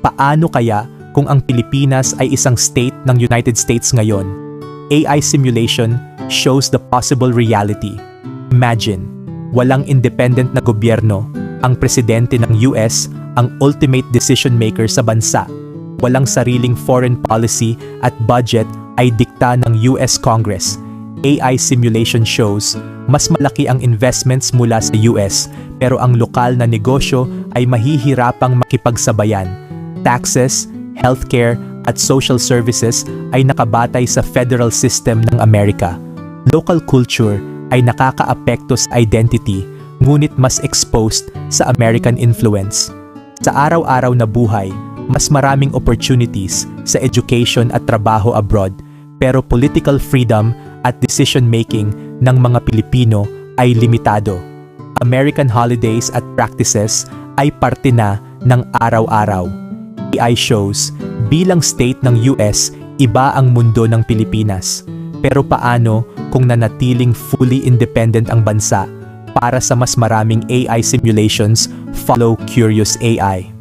Paano kaya kung ang Pilipinas ay isang state ng United States ngayon? AI simulation shows the possible reality. Imagine, walang independent na gobyerno, ang presidente ng US ang ultimate decision maker sa bansa. Walang sariling foreign policy at budget ay dikta ng US Congress. AI simulation shows mas malaki ang investments mula sa US pero ang lokal na negosyo ay mahihirapang makipagsabayan. Taxes, healthcare at social services ay nakabatay sa federal system ng Amerika. Local culture ay nakakaapekto sa identity ngunit mas exposed sa American influence. Sa araw-araw na buhay, mas maraming opportunities sa education at trabaho abroad pero political freedom at decision-making ng mga Pilipino ay limitado. American holidays at practices ay parte na ng araw-araw. AI shows, bilang state ng US, iba ang mundo ng Pilipinas. Pero paano kung nanatiling fully independent ang bansa? Para sa mas maraming AI simulations, follow Curious AI.